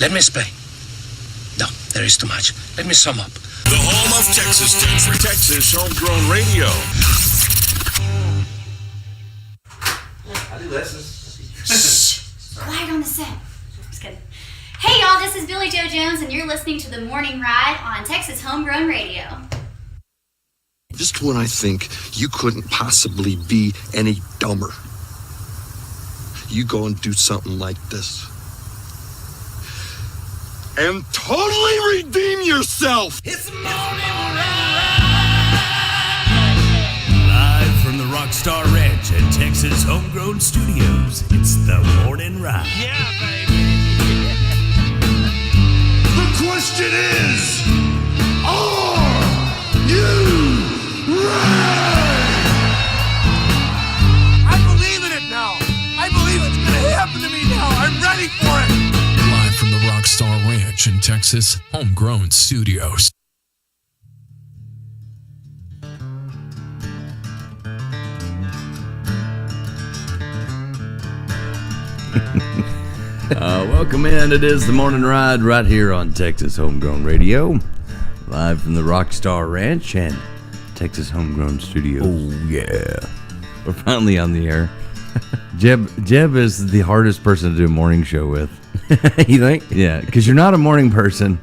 Let me explain. No, there is too much. Let me sum up. The home of Texas Country, Texas Homegrown Radio. I do lessons. Quiet on the set. Just kidding. Hey y'all, this is Billy Joe Jones and you're listening to The Morning Ride on Texas Homegrown Radio. Just when I think you couldn't possibly be any dumber, you go and do something like this. And totally redeem yourself! It's the morning ride. Live from the Rockstar Ranch at Texas Homegrown Studios, it's the morning ride. Yeah, baby. The question is, are you ready? I believe in it now. I believe it's going to happen to me now. I'm ready for it. Live from the Rockstar Ranch in Texas Homegrown Studios. Welcome in. It is the morning ride right here on Texas Homegrown Radio, live from the Rockstar Ranch and Texas Homegrown Studios. Oh yeah, we're finally on the air. Jeb is the hardest person to do a morning show with. You think? Yeah, because you're not a morning person,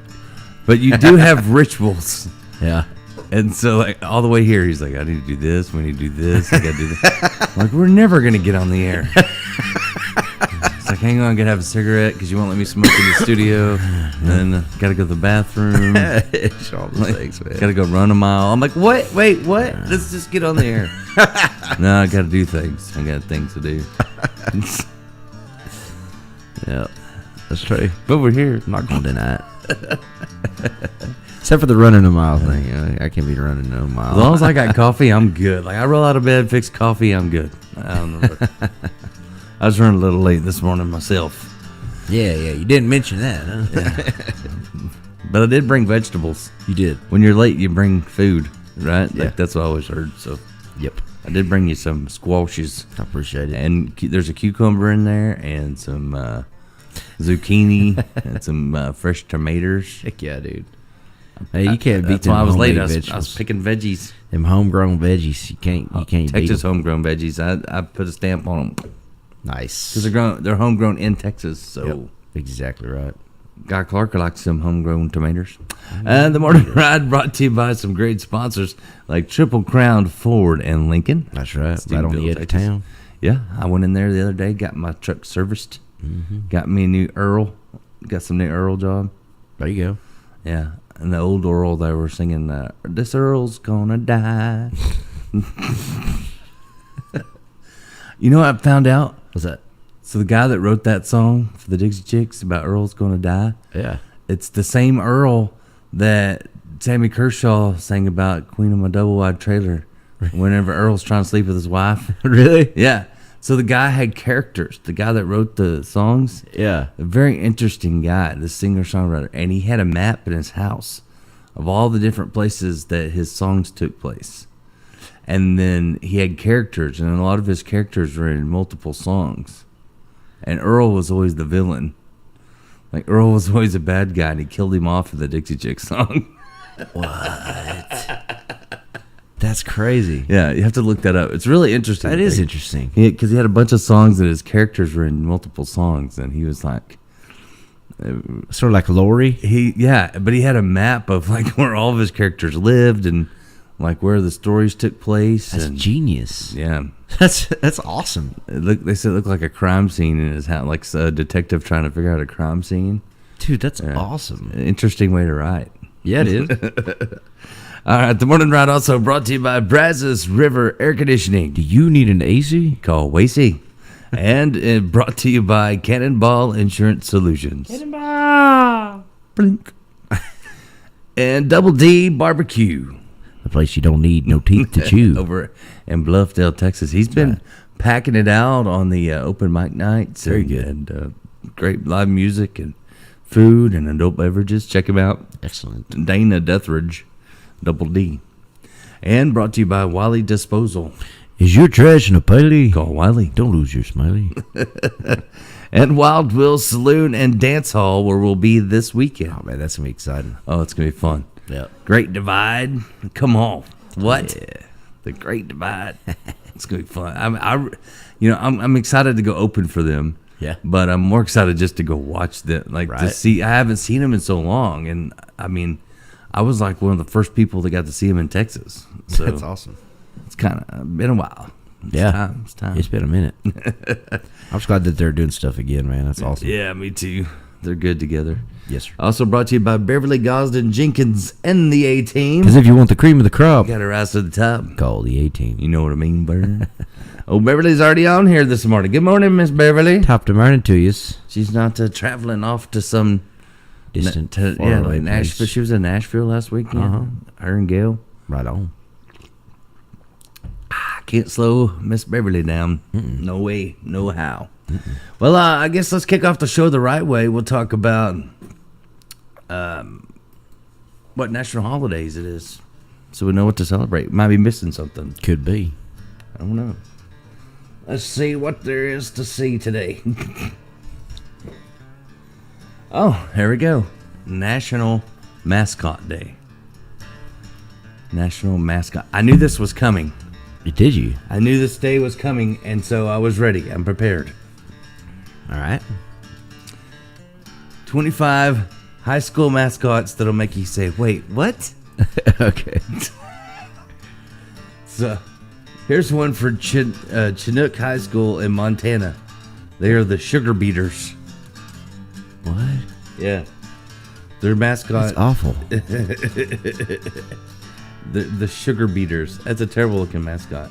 but you do have rituals. Yeah. And so, like, all the way here, he's like, I need to do this, we need to do this, I gotta do that. Like, we're never gonna get on the air. It's like, hang on, I gotta have a cigarette because you won't let me smoke in the studio. And then gotta go to the bathroom. It's all the things, man. Gotta go run a mile. I'm like, what? Wait, what? Let's just get on the air. No, I gotta do things. I got things to do. Yeah, that's true. But we're here. I'm not going to deny it. Except for the running a mile thing. I can't be running no mile. As long as I got coffee, I'm good. Like, I roll out of bed, fix coffee, I'm good. I don't know. I was running a little late this morning myself. Yeah, you didn't mention that, huh? Yeah. But I did bring vegetables. You did. When you're late, you bring food, right? Yeah. Like, that's what I always heard. So, Yep. I did bring you some squashes. I appreciate it. And there's a cucumber in there and some zucchini and some fresh tomatoes. Heck yeah, dude. Hey, you can't beat That's them why I was late. homemade I was picking veggies. Them homegrown veggies. You can't beat Texas them. homegrown veggies. I put a stamp on them Nice. because they're homegrown in Texas. So Yep. Exactly right. Guy Clark likes some homegrown tomatoes. And the morning ride brought to you by some great sponsors like Triple Crown Ford and Lincoln. That's right. Right on the edge of Texas. town. Yeah, I went in there the other day, got my truck serviced, got me a new Earl, got some new Earl job. There you go. Yeah, and the old Earl, they were singing, this Earl's gonna die. You know what I found out? What's that? So the guy that wrote that song for the Dixie Chicks about Earl's gonna die, Yeah. it's the same Earl that Sammy Kershaw sang about Queen of My Double Wide Trailer whenever Earl's trying to sleep with his wife. Really? Yeah. So the guy had characters. The guy that wrote the songs, Yeah. a very interesting guy, the singer-songwriter, and he had a map in his house of all the different places that his songs took place. And then he had characters, and a lot of his characters were in multiple songs. And Earl was always the villain. Like, Earl was always a bad guy, and he killed him off in the Dixie Chicks song. That's crazy. Yeah, you have to look that up. It's really interesting. That is interesting. Because he had a bunch of songs that his characters were in multiple songs, and he was like, Sort of like Lori. but he had a map of like where all of his characters lived and like where the stories took place. That's and, genius. yeah, That's awesome. they said it looked like a crime scene in his house, like a detective trying to figure out a crime scene. Dude, that's Yeah. awesome. Interesting way to write. Yeah, it is. All right, the morning ride also brought to you by Brazos River Air Conditioning. Do you need an AC? Call Wasey. And brought to you by Cannonball Insurance Solutions. Cannonball! Blink. And Double D Barbecue. The place you don't need no teeth to chew. Over in Bluffdale, Texas. He's been packing it out on the open mic nights. Very good. And great live music and food and adult beverages. Check him out. Excellent. Dana Deathridge, Double D. And brought to you by Wiley Disposal. Is your trash in a piley? Call Wiley. Don't lose your smiley. And Wild Will's Saloon and Dance Hall, where we'll be this weekend. Oh, man, that's going to be exciting. Oh, it's going to be fun. Yeah. Great Divide. Come on. What? Yeah. The Great Divide. It's going to be fun. I'm excited to go open for them. Yeah. But I'm more excited just to go watch them. To Right. see. I haven't seen them in so long. And, I mean, I was like one of the first people that got to see them in Texas. So That's awesome. It's kind of been a while. It's time. It's been a minute. I'm just glad that they're doing stuff again, man. That's awesome. Yeah, me too. They're good together. Yes, sir. Also brought to you by Beverly Gosden Jenkins and the A-Team. Because if you want the cream of the crop, Got to rise to the top. call the A-Team. You know what I mean, Burn? Oh, Beverly's already on here this morning. Good morning, Miss Beverly. Top to morning to you. She's not traveling off to some Distant, like faraway Nashville. place. She was in Nashville last weekend. Uh-huh. Her and Gail. Right on. I can't slow Miss Beverly down. No way, no how. Well, I guess let's kick off the show the right way. We'll talk about what national holidays it is, so we know what to celebrate. Might be missing something. Could be. I don't know. Let's see what there is to see today. Oh, here we go. National Mascot Day. National Mascot. I knew this was coming. Did you? I knew this day was coming, and so I was ready. I'm prepared. All right. 25 high school mascots that'll make you say, wait, what? Okay. So, here's one for Chinook High School in Montana. They are the Sugar Beaters. What? Yeah. Their mascot, That's awful. the Sugar Beaters. That's a terrible looking mascot.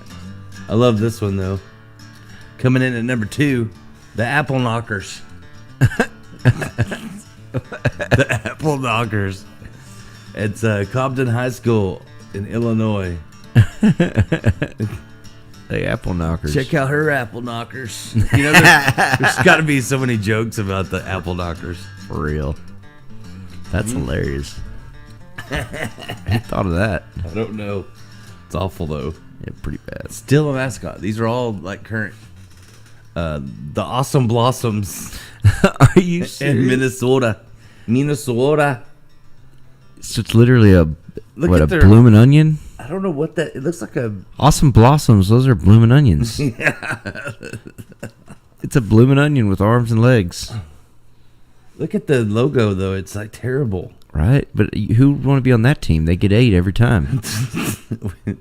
I love this one, though. Coming in at number 2, the Apple Knockers. The Apple Knockers. It's Cobden High School in Illinois. The Apple Knockers. Check out her Apple Knockers. You know, there's got to be so many jokes about the Apple Knockers. For real. That's hilarious. Who thought of that? I don't know. It's awful, though. Yeah, pretty bad. Still a mascot. These are all, like, current. The Awesome Blossoms Are you in serious? Minnesota. So it's literally a Look at their- blooming onion? I don't know what that... It looks like a... Awesome blossoms. Those are blooming onions. It's a blooming onion with arms and legs. Look at the logo, though. It's, like, terrible. Right? But who would want to be on that team? They get 8 every time.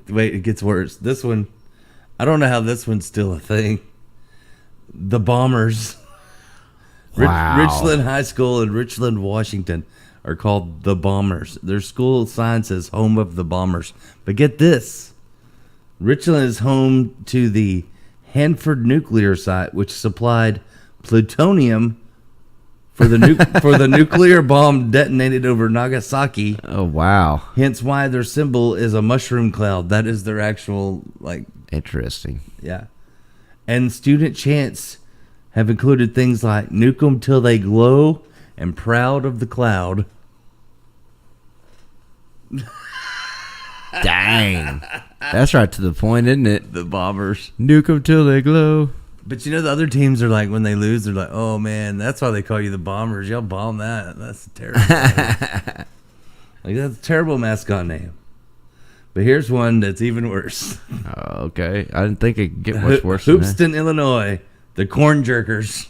Wait, it gets worse. This one... I don't know how this one's still a thing. The Bombers. Wow. Richland High School in Richland, Washington are called the Bombers. Their school sign says home of the Bombers. But get this. Richland is home to the Hanford nuclear site, which supplied plutonium for the for the nuclear bomb detonated over Nagasaki. Oh, wow. Hence why their symbol is a mushroom cloud. That is their actual, like, Interesting. yeah. And student chants have included things like nuke 'em till they glow and proud of the cloud. Dang. That's right to the point, isn't it? The Bombers. Nuke them till they glow. But you know, the other teams are like, when they lose, they're like, oh man, that's why they call you the Bombers. Y'all bomb that. That's terrible. Like, that's a terrible mascot name. But here's one that's even worse. Oh, okay. I didn't think it could get much worse than that. Hoopston, Illinois. The Corn Jerkers.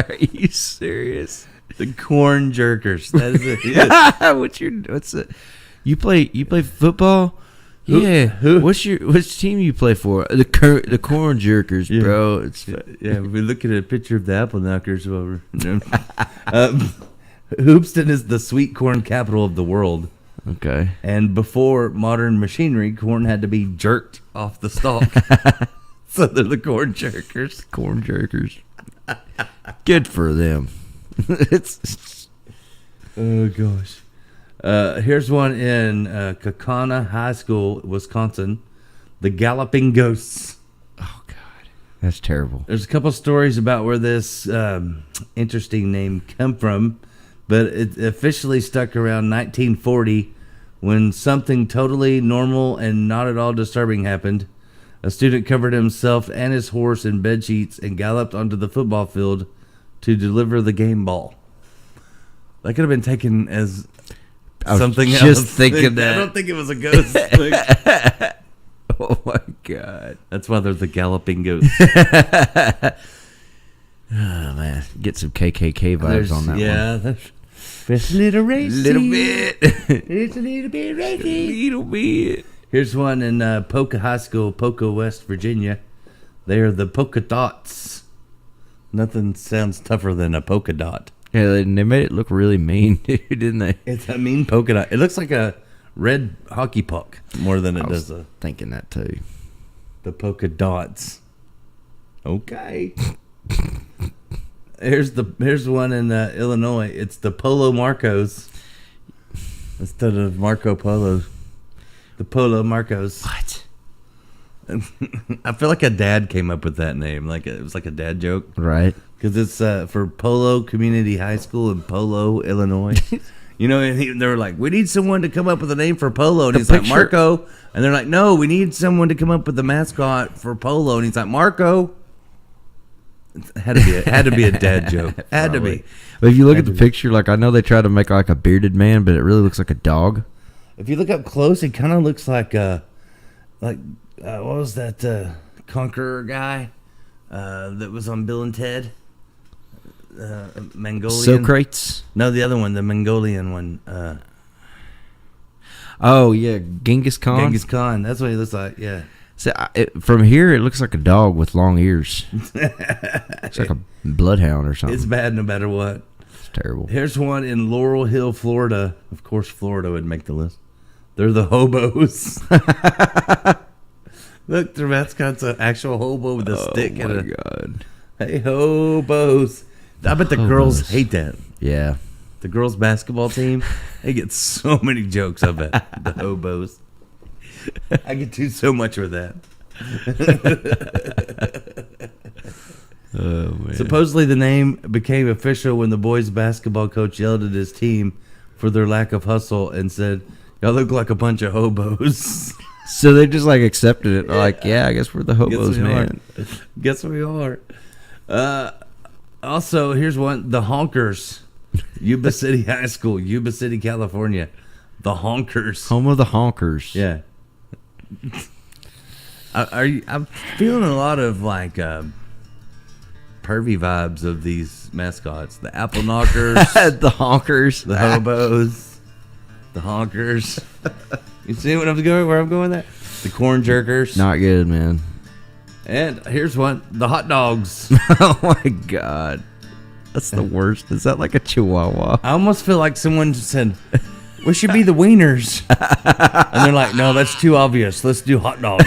Are you serious? The Corn Jerkers. That is it. What's it? You play football? Yeah. Which team you play for? The Corn Jerkers, bro. It's Yeah, we're looking at a picture of the Apple Knockers. Hoopston is the sweet corn capital of the world. okay. And before modern machinery, corn had to be jerked off the stalk. So they're the Corn Jerkers. Corn Jerkers. Good for them. It's Oh, gosh. Here's one in Kaukauna High School, Wisconsin. The Galloping Ghosts. oh god, that's terrible. There's a couple stories about where this interesting name come from, but it officially stuck around 1940 When something totally normal and not at all disturbing happened, a student covered himself and his horse in bed sheets and galloped onto the football field to deliver the game ball. That could have been taken as something just else. thinking that. I don't think it was a ghost. Oh my god. That's why they're the galloping ghosts. Oh man, get some KKK vibes on that one. There's a little racy. Little bit. It's a little bit racy. Little bit. Here's one in Polka High School, Polka, West Virginia. They are the polka dots. Nothing sounds tougher than a polka dot. Yeah, they made it look really mean, dude, didn't they? It's a mean polka dot. It looks like a red hockey puck more than it does thinking that too. the polka dots. Okay. Here's one in Illinois. It's the Polo Marcos instead of Marco Polo. The Polo Marcos. What? I feel like a dad came up with that name. Like it was like a dad joke, Right. because it's for Polo Community High School in Polo, Illinois. You know, and they were like, "We need someone to come up with a name for Polo," and he's like, "Marco," and they're like, "No, we need someone to come up with the mascot for Polo," and he's like, "Marco." It had to be a dad joke. Had to be. But if you look at the picture, like I know they try to make like a bearded man, but it really looks like a dog. If you look up close, it kind of looks like what was that Conqueror guy that was on Bill and Ted? Mongolian. Socrates? No, the other one, the Mongolian one. Oh yeah, Genghis Khan. Genghis Khan. That's what he looks like. Yeah. So, from here, it looks like a dog with long ears. It's like a bloodhound or something. It's bad no matter what. It's terrible. Here's one in Laurel Hill, Florida. Of course, Florida would make the list. They're the hobos. Look, their mascot's an actual hobo with a stick. Oh my god. Hey, hobos. I bet the girls hate that. Yeah. The girls' basketball team, they get so many jokes, I bet. The hobos. I could do so much with that. Oh man. Supposedly the name became official when the boys' basketball coach yelled at his team for their lack of hustle and said, "Y'all look like a bunch of hobos." So they just like accepted it. They're like, yeah, I guess we're the hobos, man. Guess we are. Also, here's one. The Honkers. Yuba City High School, Yuba City, California. The Honkers. Home of the honkers. Yeah. I'm feeling a lot of like pervy vibes of these mascots. The Apple Knockers. The honkers. The hobos. The honkers. You see where I'm going with that? The corn jerkers. Not good, man. And here's one. The hot dogs. Oh my god. That's the worst. Is that like a chihuahua? I almost feel like someone said, "We should be the wieners." And they're like, "No, that's too obvious. Let's do hot dogs."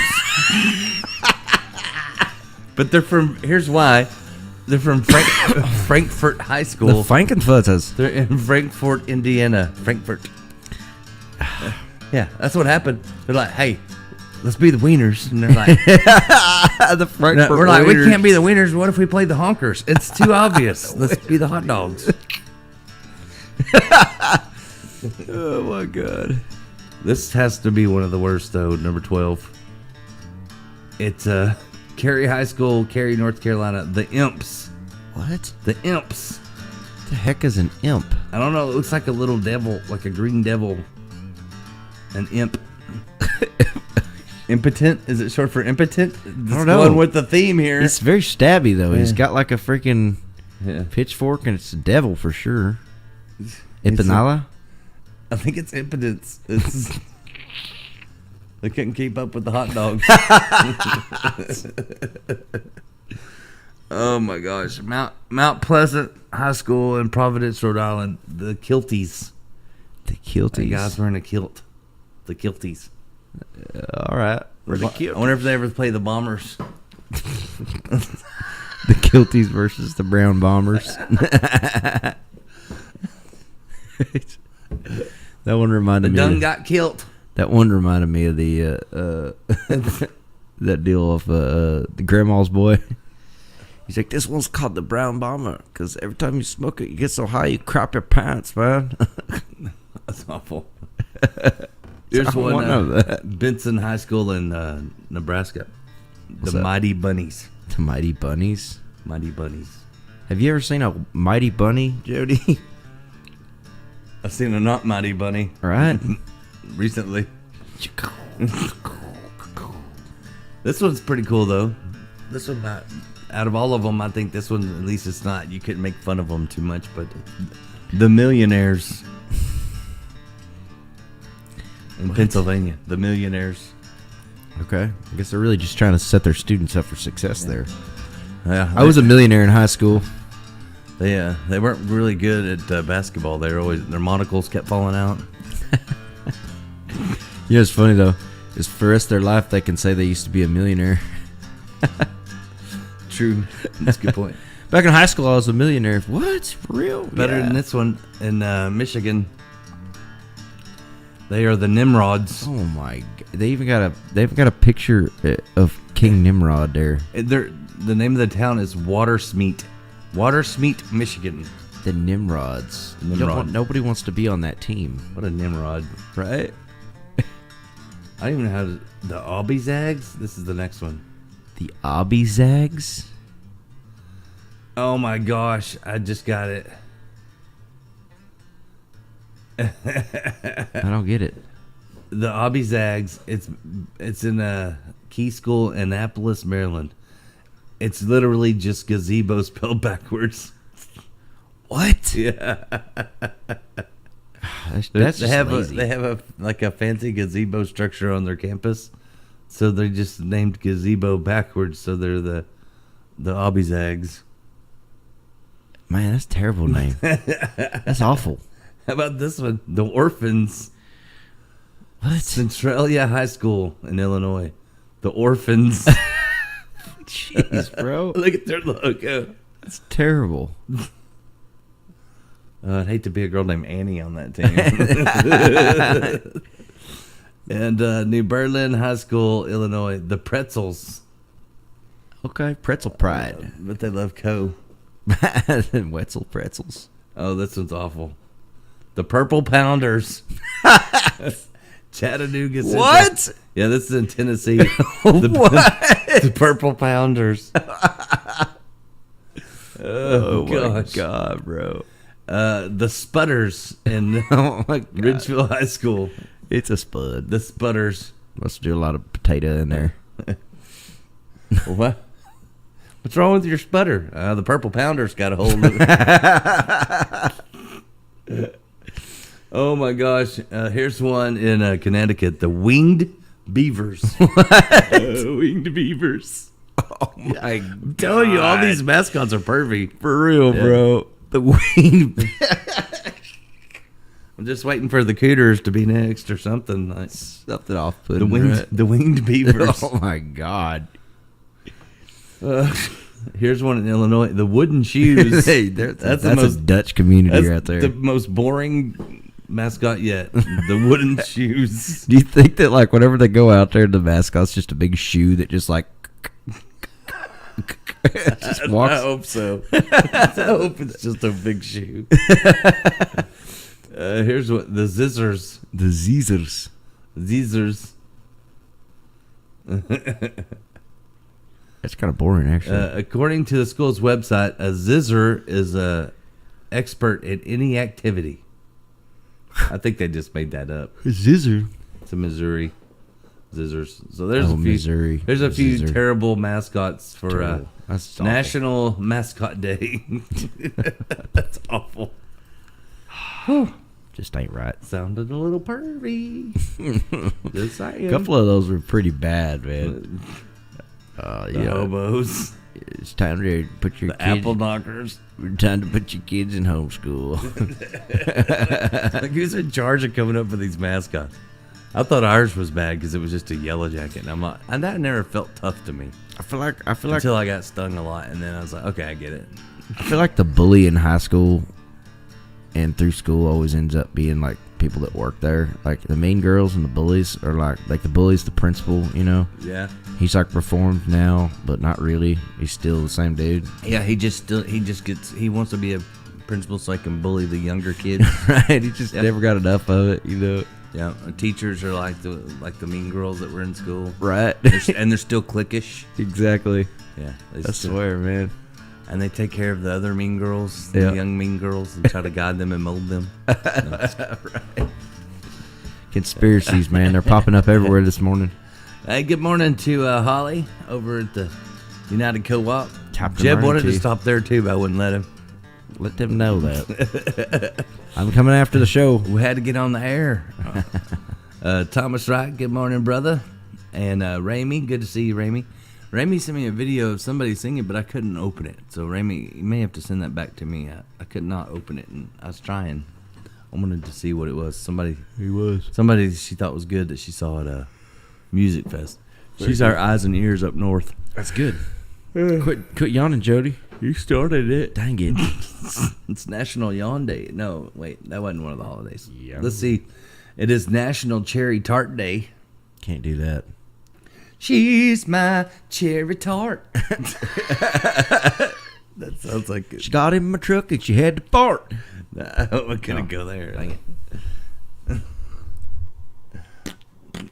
But they're from, here's why. They're from Frankfurt High School. The Frankenfutters. They're in Frankfurt, Indiana. Frankfurt. Yeah, that's what happened. They're like, "Hey, let's be the wieners." And they're like, The Frankfurt we're like, "We Wieners. can't be the wieners. What if we play the honkers? It's too obvious. Let's be the hot dogs." Oh my god. This has to be one of the worst, though. Number 12. It's Cary High School, Cary, North Carolina. The Imps. What? The Imps. What the heck is an imp? I don't know. It looks like a little devil, like a green devil. An imp. Impotent? Is it short for impotent? I don't know. Going with the theme here. It's very stabby though. He's Yeah. got like a freaking pitchfork, and it's a devil for sure. Empanada? I think it's impotence. It's they couldn't keep up with the hot dogs. Oh my gosh. Mount Pleasant High School in Providence, Rhode Island. The Kilties. The Kilties. The guys wearing a kilt. The Kilties. All right. I wonder if they ever play the Bombers. The Kilties versus the Brown Bombers. That one reminded me. Done got kilt. That one reminded me of the that deal of the Grandma's Boy. He's like, this one's called the Brown Bomber because every time you smoke it, you get so high you crop your pants, man. That's awful. Here's I one. want none of that. Benson High School in Nebraska. What's The that? Mighty Bunnies. The Mighty Bunnies. Mighty Bunnies. Have you ever seen a Mighty Bunny, Jody? I've seen a not Mighty Bunny Right? recently. This one's pretty cool though. This one, out of all of them, I think this one at least it's not. You couldn't make fun of them too much, but the Millionaires in Pennsylvania, the Millionaires. Okay. I guess they're really just trying to set their students up for success there. Yeah, I was a millionaire in high school. they weren't really good at basketball. They were always their monocles kept falling out. You know, it's funny though. Is for the rest of their life they can say they used to be a millionaire. True, that's a good point. Back in high school, I was a millionaire. What? For real? Better Yeah. than this one in Michigan. They are the Nimrods. Oh my! They even got a picture of King Nimrod there. The name of the town is Watersmeet, Michigan. The Nimrods. You don't Nimrod. want- nobody wants to be on that team, What a Nimrod! right? I don't even know how to. The Aubizags. This is the next one. The Aubizags. Oh my gosh! I just got it. I don't get it. The Aubizags. It's in a Key School, Annapolis, Maryland. It's literally just gazebo spelled backwards. What? Yeah. That's they just have lazy. they have a fancy gazebo structure on their campus, so they just named gazebo backwards. So they're the Aubizags. Man, that's a terrible name. That's awful. How about this one? The Orphans. What? Centralia High School in Illinois. The Orphans. Jeez, bro. Look at their logo. That's terrible. I'd hate to be a girl named Annie on that team. And New Berlin High School, Illinois. The Pretzels. Okay, Pretzel Pride. But they love Co. Wetzel Pretzels. Oh, this one's awful. The Purple Pounders. Chattanooga. Central. What? Yeah, this is in Tennessee. The Purple Pounders. Oh my gosh. god, bro. The Sputters in Oh my god. Ridgeville High School. It's a spud. The Sputters. Must do a lot of potato in there. What? What's wrong with your sputter? The Purple Pounders got a hold of it. Oh my gosh. Here's one in Connecticut. The Winged Beavers. Winged Beavers. Oh my I'm telling you, all these mascots are pervy. For real, bro. The winged. I'm just waiting for the Cooters to be next or something. Like Something off-putting. the Winged Beavers. Oh my god. Here's one in Illinois. The Wooden Shoes. Hey, that's the most a Dutch community That's right there. the most boring mascot yet. The Wooden Shoes. Do you think that like whenever they go out there, the mascot's just a big shoe that just like just walks? I hope so. I hope it's just a big shoe. Here's what the Zizzers. The Zezers. Zizzers. That's kind of boring, actually. According to the school's website, a Zizzer is a expert in any activity. I think they just made that up. Zizzer. It's a Missouri. Zizzers. So there's Oh, a few. Missouri. There's a few Zizzer. terrible mascots for Terrible. That's awful. National Mascot Day. That's awful. Just ain't right. Sounded a little pervy. Just saying. A couple of those were pretty bad, man. The hobos. It's time to put your The kids. apple knockers. Time to put your kids in homeschool. Like, who's in charge of coming up with these mascots? I thought ours was bad because it was just a yellow jacket, and I'm like, and that never felt tough to me I feel like until I got stung a lot, and then I was like, okay, I get it. the bully in high school and through school always ends up being like people that work there. Like the mean girls and the bullies are like the bully's the principal, you know. Yeah. He's like reformed now, but not really. He's still the same dude. Yeah, he wants to be a principal so I can bully the younger kids. Right? He just never got enough of it, you know. Yeah, teachers are like the mean girls that were in school, Right. and they're still cliquish. Exactly. Yeah, I swear, man. And they take care of the other mean girls, Yeah. the young mean girls, and try to guide them and mold them. Right. Conspiracies, man. They're popping up everywhere this morning. Hey, good morning to Holly over at the United Co-op. Captain Jeb Martin, wanted to too. stop there too, but I wouldn't let him. Let them know that. I'm coming after the show. We had to get on the air. Thomas Wright, good morning, brother. And Ramey, good to see you, Ramey. Ramey sent me a video of somebody singing, but I couldn't open it. So, Ramey, you may have to send that back to me. I could not open it, and I was trying. I wanted to see what it was. Somebody she thought was good that she saw at a music fest. She's our eyes and ears up north. That's good. Quit yawning, Jody. You started it. Dang it. It's National Yawn Day. No, wait, that wasn't one of the holidays. Yeah. Let's see. It is National Cherry Tart Day. Can't do that. She's my cherry tart. That sounds like it. She got in my truck and she had to fart. No, we couldn't go there. Dang it.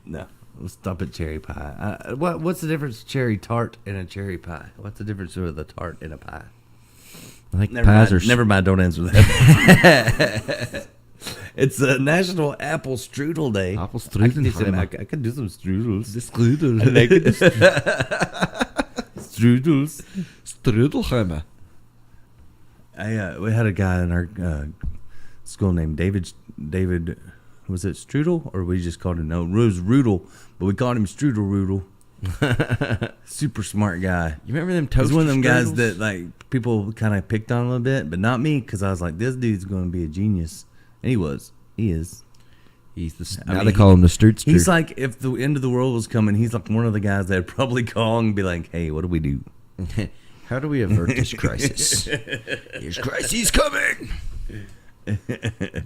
No, let's stop at cherry pie. What's the difference cherry tart and a cherry pie? What's the difference with a tart and a pie? I think Never pies mind, are... never mind, don't answer that. It's a National Apple Strudel Day. Apple strudel. I could do some strudels. The strudel. I like it. Strudels. Strudelheimer. We had a guy in our school named David. Was it Strudel, or we just called him Rose Rudel, but we called him Strudel Rudel. Super smart guy. You remember them He's toaster one of them guys strudels? that like people kind of picked on a little bit, but not me, because I was like, this dude's going to be a genius, and he was. He is. He's the... I Now mean, they call him the Strudster. He's like, if the end of the world was coming, he's like one of the guys that'd probably call and be like, hey, what do we do? How do we avert this crisis? Here's crisis coming.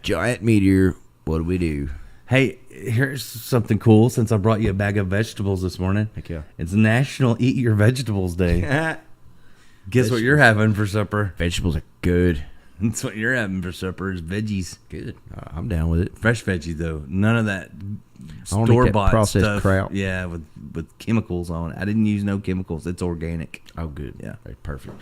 Giant meteor. What do we do? Hey, here's something cool. Since I brought you a bag of vegetables this morning, Heck yeah. it's National Eat Your Vegetables Day. Guess what you're having for supper? Vegetables are good. That's what you're having for supper is veggies. Good. I'm down with it. Fresh veggies though. None of that I don't eat that store-bought processed stuff. crap. Yeah, with chemicals on it. I didn't use no chemicals. It's organic. Oh, good. Yeah. Very perfect.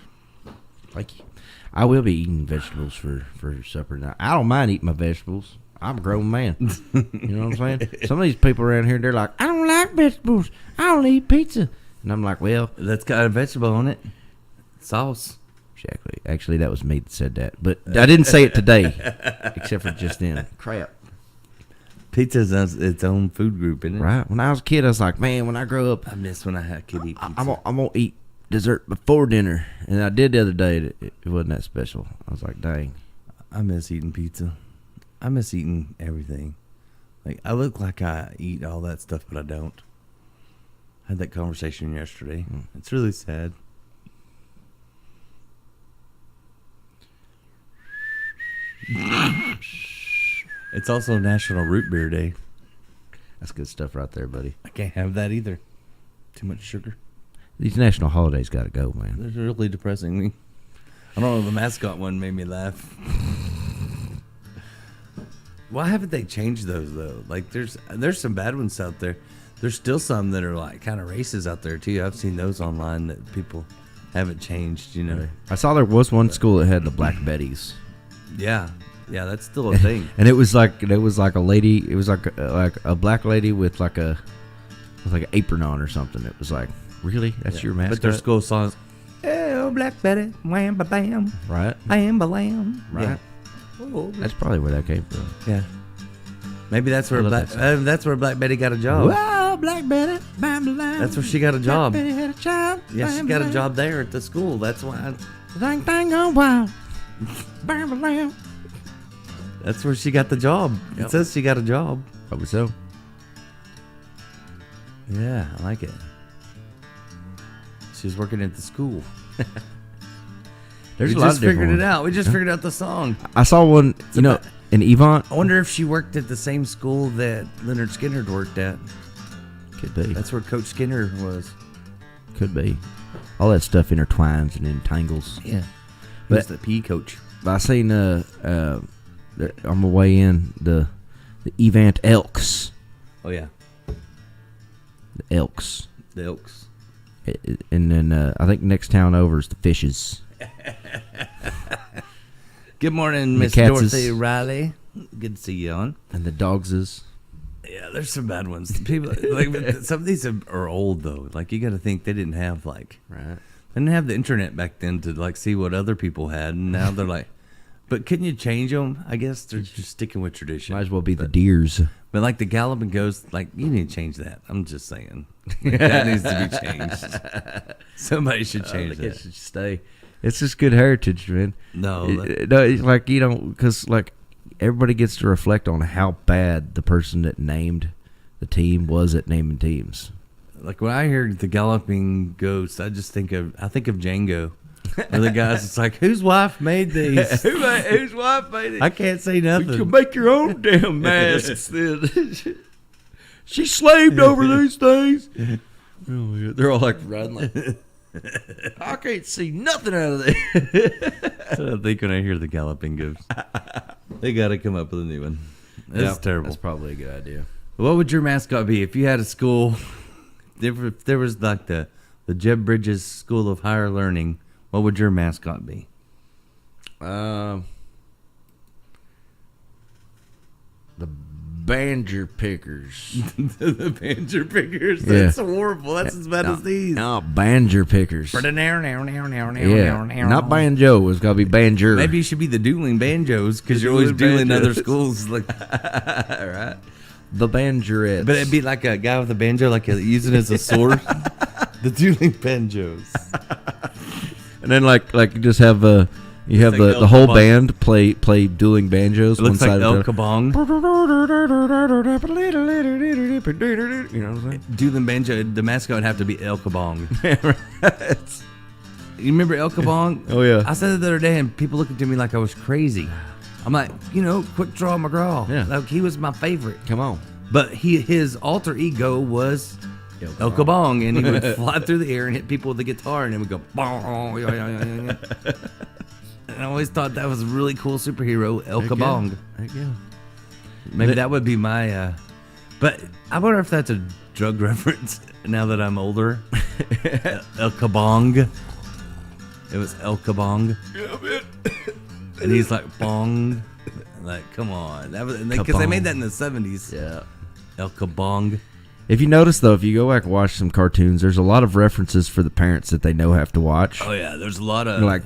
Thank you. I will be eating vegetables for supper now. I don't mind eating my vegetables. I'm a grown man. You know what I'm saying? Some of these people around here, they're like, I don't like vegetables. I don't eat pizza. And I'm like, well, That's got a vegetable on it. Sauce. exactly. Actually, that was me that said that. But I didn't say it today, except for just then. Crap. Pizza's its own food group, isn't it? Right? When I was a kid, I was like, man, when I grow up, I miss when I could eat pizza. I'm gonna eat dessert before dinner. And I did the other day. It wasn't that special. I was like, dang. I miss eating pizza. I miss eating everything. Like, I look like I eat all that stuff, but I don't. I had that conversation yesterday. It's really sad. It's also National Root Beer Day. That's good stuff right there, buddy. I can't have that either. Too much sugar. These national holidays got to go, man. They're really depressing me. I don't know, the mascot one made me laugh. Why haven't they changed those though? Like there's some bad ones out there. There's still some that are like kind of racist out there too. I've seen those online that people haven't changed, you know. I saw there was one school that had the Black Betties. Yeah, that's still a thing. And it was like a lady. It was like a black lady with like an apron on or something. It was like, really? That's your mascot? But their school songs, "Oh, Black Betty, wham ba bam, Right. bam ba lam." Right. Yeah. Oh, That's probably where that came from. yeah. Maybe that's where I love Black that song. that's where Black Betty got a job. Whoa, Black Betty, bam, bam. That's where she got a job. Black Betty had a job. Yeah, she bam, got a bam. job there at the school. That's why. Dang, dang, oh, wow. Bam, bam. That's where she got the job. Yep. It says she got a job. Probably so. Yeah, I like it. She was working at the school. There's We a lot just of different figured it ones. out. We just figured out the song. I saw one, in Yvonne. I wonder if she worked at the same school that Leonard Skinner worked at. Could be. That's where Coach Skinner was. Could be. All that stuff intertwines and entangles. Yeah. He But- was the PE coach. I seen on my way in the The Evant Elks. Oh yeah, The Elks. the Elks. And then I think next town over is the Fishes. Good morning, The Miss Katzes. Dorothy Riley. Good to see you on. And the Dogses. Yeah, there's some bad ones. People like some of these are old though. Like you got to think they didn't have like Right. they didn't have the internet back then to like see what other people had, and now they're like, but couldn't you change them? I guess they're just sticking with tradition. Might as well be the Deers. But like the Galloping Ghost, like you need to change that. I'm just saying like, that needs to be changed. Somebody should change It that. should stay. It's just good heritage, man. No, No, it's like you don't, because like everybody gets to reflect on how bad the person that named the team was at naming teams. like when I hear the Galloping Ghost, I think of Django. Where the guys, it's like, whose wife made these? Whose wife made it? I can't say nothing. You can make your own damn masks. Then. She slaved over these things. Oh, yeah. They're all like riding like, I can't see nothing out of this. That's what I think when I hear the Galloping Ghost. They got to come up with a new one. That's terrible. That's probably a good idea. What would your mascot be if you had a school? If there was like the Jeb Bridges School of Higher Learning, what would your mascot be? The Banjer Pickers. The Banjo Pickers. Yeah. That's horrible. That's as bad as these. No, Banjer Pickers. Yeah, not banjo. It's got to be Banjer. Maybe you should be the dueling banjos because you're always dueling Banjos. other schools. Like, Right. The Banjerettes. but it'd be like a guy with a banjo, like using it as a sword. The dueling banjos. And then like you just have you have like the whole El band play dueling banjos. It looks one like side El of the Kabong. You know what I'm saying? Dueling banjo. The mascot would have to be El Kabong. You remember El Kabong? Oh, yeah. I said it the other day, and people looked at me like I was crazy. I'm like, Quick Draw McGraw. Yeah. Like he was my favorite. Come on. But his alter ego was El Kabong, and he would fly through the air and hit people with the guitar, and it would go. Bong, and I always thought that was a really cool superhero, El Kabong. Heck yeah. Maybe that would be my. But I wonder if that's a drug reference now that I'm older. El Kabong. It was El Kabong. Yeah, man. And he's like bong, like come on, that was because they made that in the 70s. Yeah. El Kabong. If you notice though, if you go back and watch some cartoons, there's a lot of references for the parents that they know have to watch. Oh yeah, there's a lot of You're like,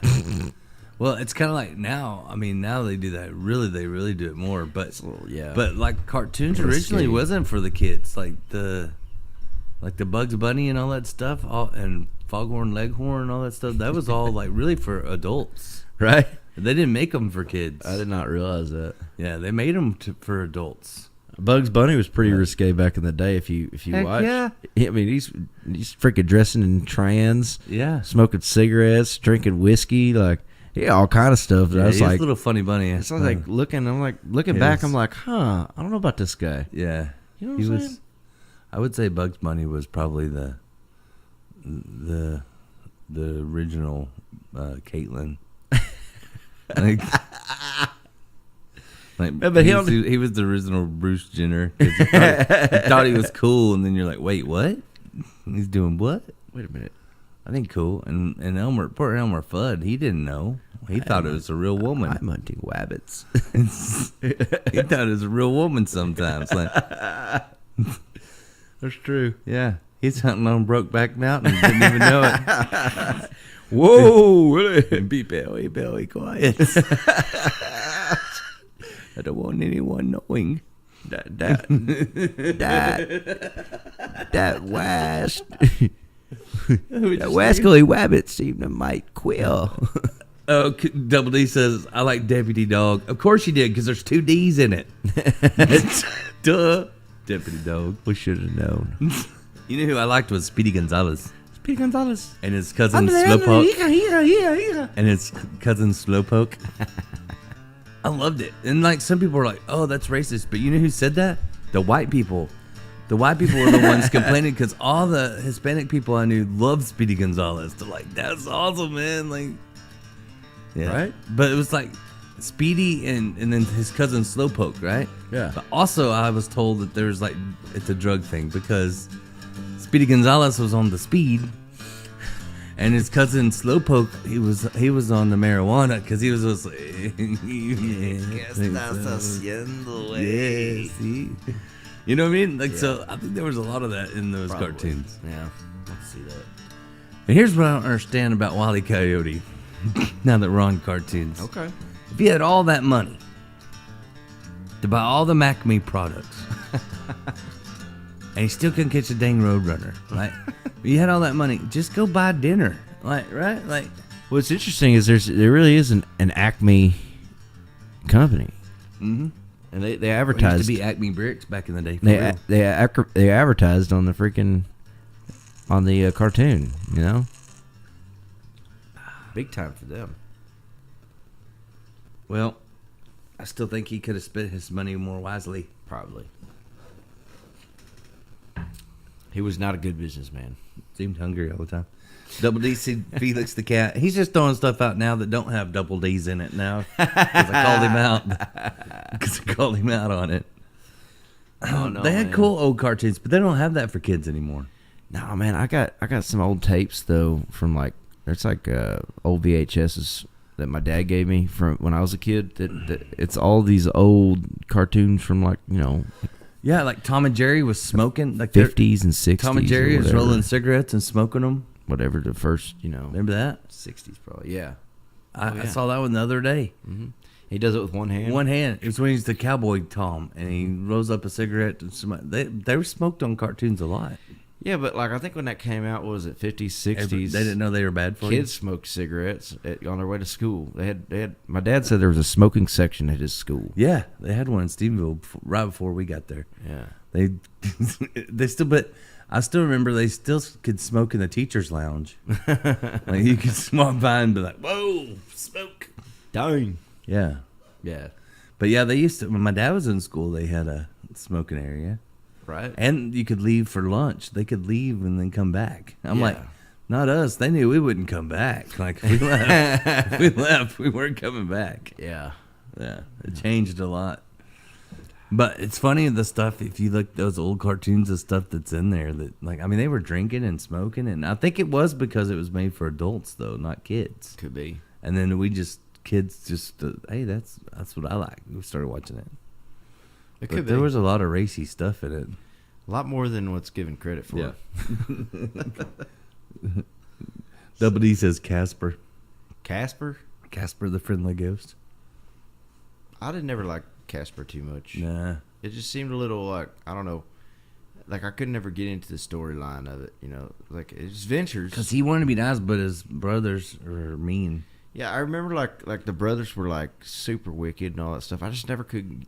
well, it's kind of like now. I mean, now they do that. They really do it more. But yeah. But like cartoons Risky. originally wasn't for the kids. Like the Bugs Bunny and all that stuff, and Foghorn Leghorn and all that stuff. That was all like really for adults, right? They didn't make them for kids. I did not realize that. Yeah, they made them for adults. Bugs Bunny was pretty risque back in the day. If you Heck watch, yeah. I mean he's freaking dressing in trans, Yeah. smoking cigarettes, drinking whiskey, like all kind of stuff. That I was he's like, a little funny bunny. it's like looking He back. was- I'm like, I don't know about this guy. yeah, You know what he I'm was. saying? I would say Bugs Bunny was probably the original Caitlyn. Yeah, but he was the original Bruce Jenner. 'Cause you thought he was cool, and then you're like, wait, what? He's doing what? Wait a minute. I think cool. And poor Elmer Fudd, he didn't know. He thought it was a real woman. I'm hunting wabbits. He thought it was a real woman sometimes. Like, That's true. yeah, he's hunting on Brokeback Mountain. Didn't even know it. Whoa! Be belly quiet. I don't want anyone knowing. that west. That Wascally Wabbit seemed to might quill. Oh, Double D says, I like Deputy Dog. Of course you did, because there's 2 D's in it. Duh. Deputy Dog. We should have known. You know who I liked was Speedy Gonzalez. Speedy Gonzalez. And his cousin Slowpoke. And his cousin Slowpoke. I loved it. And like some people were like, oh, that's racist. But you know who said that? The white people. The white people were the ones complaining because all the Hispanic people I knew loved Speedy Gonzalez. They're like, that's awesome, man. Like, yeah. Right? But it was like, Speedy and then his cousin Slowpoke, right? Yeah. But also, I was told that there's like it's a drug thing because Speedy Gonzalez was on the speed, and his cousin Slowpoke he was on the marijuana because he was just like, yeah, see? You know what I mean? Like so, I think there was a lot of that in those cartoons. Yeah, let's see that. And here's what I don't understand about Wile E. Coyote. Now that we're on cartoons, Okay. if you had all that money to buy all the MacMe products, and you still couldn't catch a dang Roadrunner, right? You had all that money, just go buy dinner, like right, like. What's interesting is there really is an Acme company, and they It advertised. used to be Acme Bricks back in the day. For real. They advertised on the freaking on the cartoon, you know. Big time for them. Well, I still think he could have spent his money more wisely. Probably. He was not a good businessman. Seemed hungry all the time. Double D see Felix the cat. He's just throwing stuff out now that don't have double D's in it now. Because I called him out. Because I called him out on it. Oh no! They had cool old cartoons, but they don't have that for kids anymore. No, man, I got some old tapes though from like there's like old VHSs that my dad gave me from when I was a kid. That it's all these old cartoons from like Yeah, like Tom and Jerry was smoking like 50s and 60s. Tom and Jerry or was whatever. rolling cigarettes and smoking them. Whatever the first Remember that? 60s probably. Yeah. I saw that one the other day. Mm-hmm. He does it with one hand. One hand. It was when he's the cowboy Tom, and he rolls up a cigarette. And they were smoked on cartoons a lot. Yeah, but like I think when that came out, what was it 50s, 60s? They didn't know they were bad for Kids smoked cigarettes on their way to school. They had. My dad said there was a smoking section at his school. you. Yeah, they had one in Stephenville right before we got there. Yeah. They still, but I still remember they still could smoke in the teacher's lounge. Like you could walk by and be like, "Whoa, smoke!" Dang. Yeah, Yeah. but yeah, they used to. When my dad was in school, they had a smoking area. Right. And you could leave for lunch. They could leave and then come back. I'm Yeah. like, not us. They knew we wouldn't come back. Like if we left, we weren't coming back. Yeah. Yeah, it changed a lot. But it's funny the stuff. If you look those old cartoons, the stuff that's in there that like I mean they were drinking and smoking, and I think it was because it was made for adults though, not kids. Could be. And then kids just hey that's what I like. We started watching it. It But could there be. was a lot of racy stuff in it. A lot more than what's given credit for. Yeah. Double D says Casper. Casper? Casper the Friendly Ghost. I didn't never like Casper too much. Nah. It just seemed a little like, I don't know. Like I could never get into the storyline of it, Like it's Ventures. Because he wanted to be nice, but his brothers are mean. Yeah, I remember like the brothers were like super wicked and all that stuff. I just never could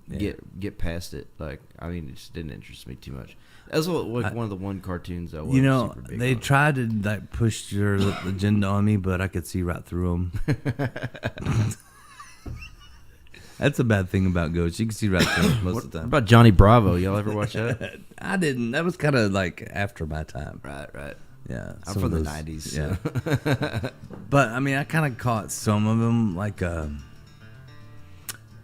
get past it. Like I mean, it just didn't interest me too much. That was like one of the one cartoons I was super big they on. tried to like push their agenda on me, but I could see right through them. That's a bad thing about ghosts. You can see right through them most of the What time. about Johnny Bravo? Y'all ever watch that? I didn't. That was kind of like after my time. Right. Yeah, I'm some from of the those- 90s. Yeah, but I mean, I kind of caught some of them, like the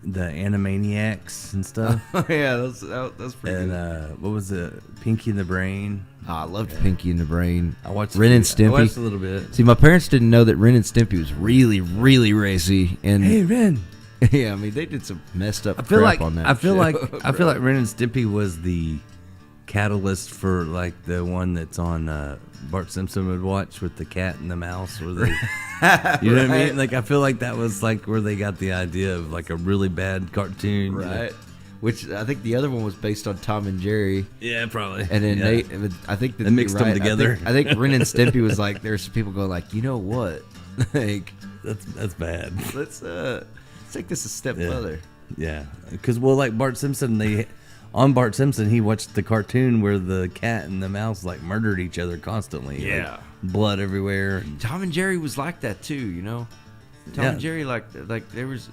Animaniacs and stuff. Yeah, that's pretty And good. what was it? Pinky and the Brain. I loved Pinky and the Brain. I watched Ren and I Stimpy. watched a little bit. See, my parents didn't know that Ren and Stimpy was really, really racy. And Hey, Ren. yeah, I mean they did some messed up I feel crap like on that. I feel show, like I feel bro. like Ren and Stimpy was the catalyst for like the one that's on Bart Simpson would watch with the cat and the mouse, where they, you know what I mean? Like I feel like that was like where they got the idea of like a really bad cartoon, you know? right? Which I think the other one was based on Tom and Jerry. Yeah, probably. And then Yeah. I think that They mixed you're them right. together. I think Ren and Stimpy was like, there's some people going like, you know what? Like, that's bad. let's take this a step Yeah. further. Yeah, because like Bart Simpson, on Bart Simpson he watched the cartoon where the cat and the mouse like murdered each other constantly. Yeah. like, blood everywhere. Tom and Jerry was like that too, Tom Yeah. and Jerry like there was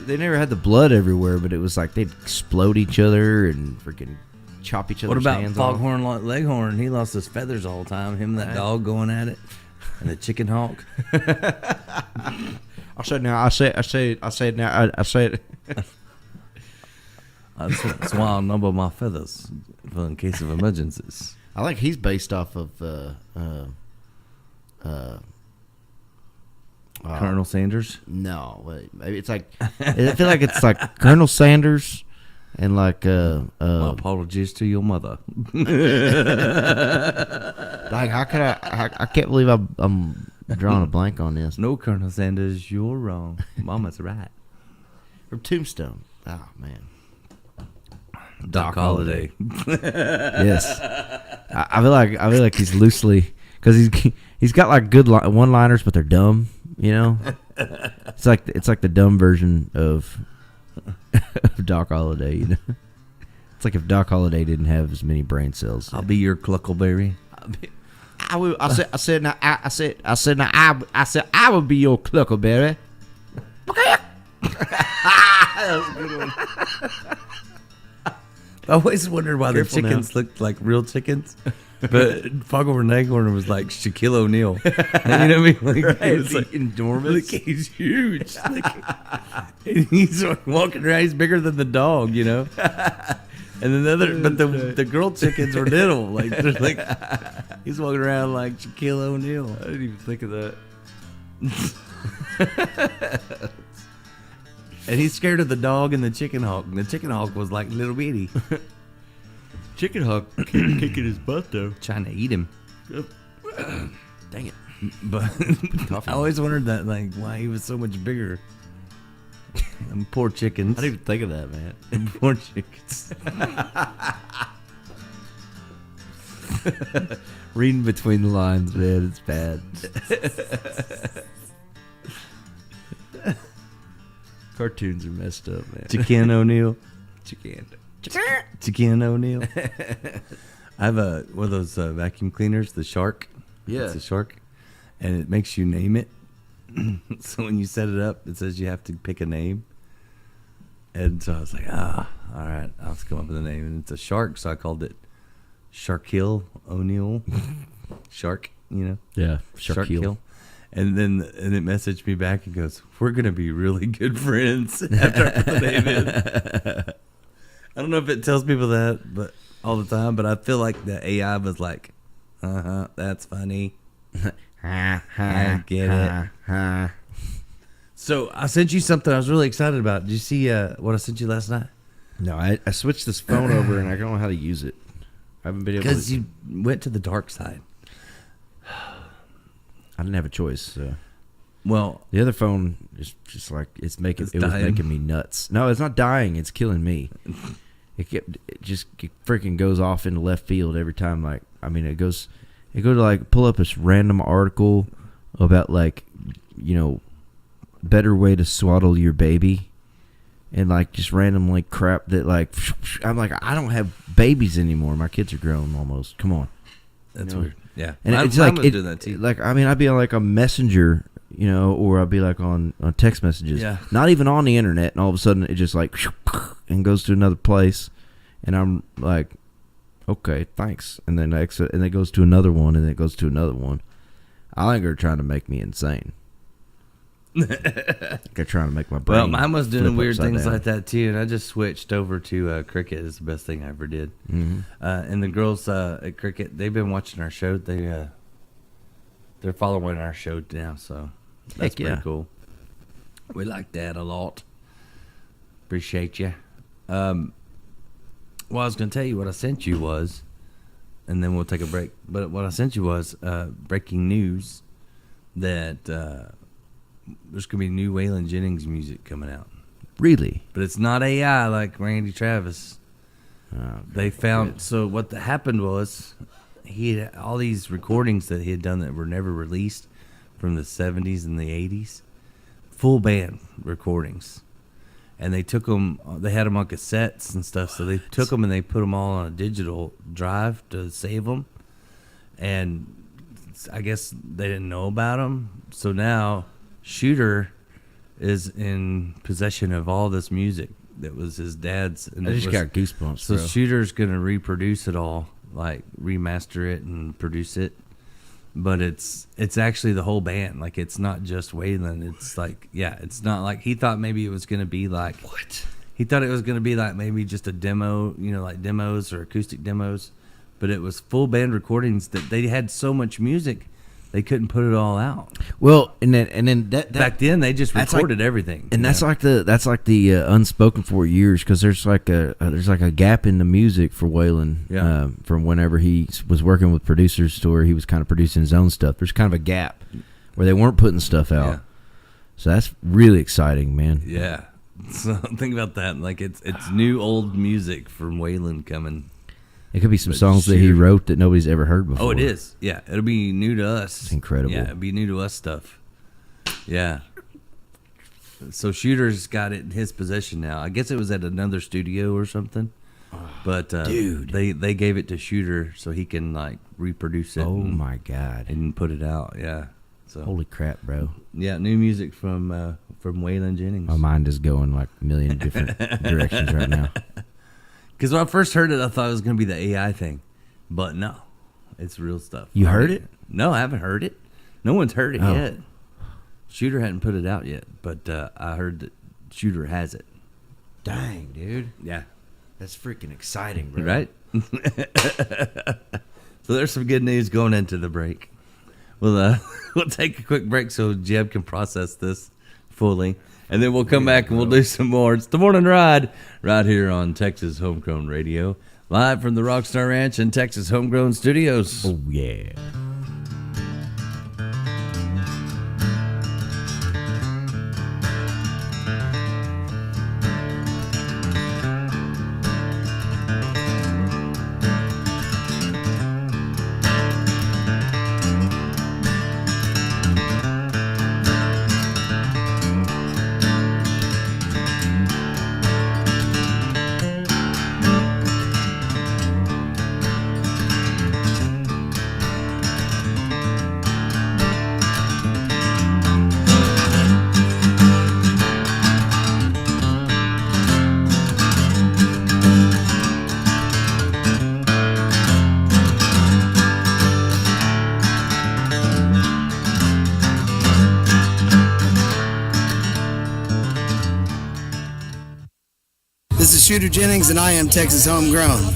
they never had the blood everywhere, but it was like they'd explode each other and freaking chop each other's What about hands off. Foghorn Leghorn? He lost his feathers all the time. Him and that dog going at it, and the chicken hawk. I said now. I said now. I said. That's why I number my feathers for in case of emergencies. I think he's based off of Colonel Sanders. no, wait, maybe it's like I feel like it's like Colonel Sanders and like My apologies to your mother. like how could I can't believe I'm drawing a blank on this. No, Colonel Sanders, you're wrong. Mama's right. From Tombstone. Oh man. Doc Holliday. Yes. I feel like he's loosely because he's got like good one-liners, but they're dumb. You know, it's like the dumb version of Doc Holliday. You know, it's like if Doc Holliday didn't have as many brain cells. I'll be your Cluckleberry. I said I would be your Cluckleberry. Okay. That was a good one. I always wondered why Careful the chickens looked like real chickens, but Foghorn Leghorn was like Shaquille O'Neal. You know what I mean? Like, Right, it was like, enormous. Like, he's huge. Like, and he's walking around. He's bigger than the dog, you know. And the girl chickens were little. Like they're like he's walking around like Shaquille O'Neal. I didn't even think of that. And he's scared of the dog and the chicken hawk. And the chicken hawk was like little bitty. Chicken Hawk kicking his butt though. Trying to eat him. Dang it. But I always wondered that, like, why he was so much bigger. Them poor chickens. I didn't even think of that, man. Them poor chickens. Reading between the lines, man, it's bad. Cartoons are messed up, man. Chicken O'Neal. Chicken O'Neal. I have one of those vacuum cleaners, the Shark. Yeah. It's a Shark. And it makes you name it. So when you set it up, it says you have to pick a name. And so I was like, all right, I'll just come up with a name. And it's a shark, so I called it Sharkhill O'Neal. Shark, you know? Yeah, Sharkhill. And then it messaged me back and goes, we're going to be really good friends after I put the name in. I don't know if it tells people that but all the time, but I feel like the AI was like, that's funny. I get it. So I sent you something I was really excited about. Did you see what I sent you last night? No, I switched this phone over and I don't know how to use it. I haven't been able to. Because you went to the dark side. I didn't have a choice. So. Well, the other phone is just like it was making me nuts. No, it's not dying. It's killing me. It freaking goes off into left field every time. Like, I mean, it goes to like pull up this random article about like, you know, better way to swaddle your baby, and like just random like crap that like I'm like I don't have babies anymore. My kids are grown almost. Come on, that's you know? weird. Yeah, and it's like like I mean I'd be on like a messenger, you know, or I'd be like on text messages. Yeah. Not even on the internet, and all of a sudden it just like and goes to another place, and I'm like, okay, thanks, and then exit, and it goes to another one, and it goes to another one. I think they're trying to make me insane. They're trying to make my brain. Well, mine was doing weird things down. like that too, and I just switched over to Cricket. Is the best thing I ever did. Mm-hmm. And the girls at Cricket, they've been watching our show. They're following our show now, so that's pretty cool. We like that a lot. Appreciate you. Well, I was going to tell you what I sent you was, and then we'll take a break. But what I sent you was breaking news that there's going to be new Waylon Jennings music coming out. Really? But it's not AI like Randy Travis. They found good. So what happened was he had all these recordings that he had done that were never released from the 70s and the 80s, full band recordings. And they took them, they had them on cassettes and stuff, so they took them and they put them all on a digital drive to save them. And I guess they didn't know about them. So now Shooter is in possession of all this music that was his dad's. And I just got goosebumps, So bro. Shooter's going to reproduce it all, like remaster it and produce it. but it's actually the whole band. Like, it's not just Waylon. It's like, yeah, it's not like he thought maybe it was going to be like What? He thought it was going to be like maybe just a demo, like demos or acoustic demos, but it was full band recordings that they had so much music they couldn't put it all out. Well, and then that Back then they just that's recorded everything, and that's like the unspoken for years, because there's like a gap in the music for Waylon from whenever he was working with producers to where he was kind of producing his own stuff. There's kind of a gap where they weren't putting stuff out. Yeah. So that's really exciting, man. Yeah. So think about that. Like, it's new old music from Waylon coming. It could be some But songs that he Shooter- wrote that nobody's ever heard before. Oh, it is. Yeah, it'll be new to us. It's incredible. Yeah, it'll be new to us stuff. Yeah. So Shooter's got it in his possession now. I guess it was at another studio or something. But dude, they gave it to Shooter so he can like reproduce it. Oh and, my God! And put it out. Yeah. So Holy crap, bro! yeah, new music from Waylon Jennings. My mind is going like a million different directions right now. Because when I first heard it, I thought it was going to be the AI thing, but no, it's real stuff. You heard it? No, I haven't heard it. No one's heard it Oh. yet. Shooter hadn't put it out yet, but I heard that Shooter has it. Dang, dude, Yeah, that's freaking exciting, bro. right. So there's some good news going into the break. We'll take a quick break so Jeb can process this fully, and then we'll come back and we'll do some more. It's the Morning Ride right here on Texas Homegrown Radio, live from the Rockstar Ranch and Texas Homegrown Studios. Oh yeah. This is Shooter Jennings, and I am Texas Homegrown.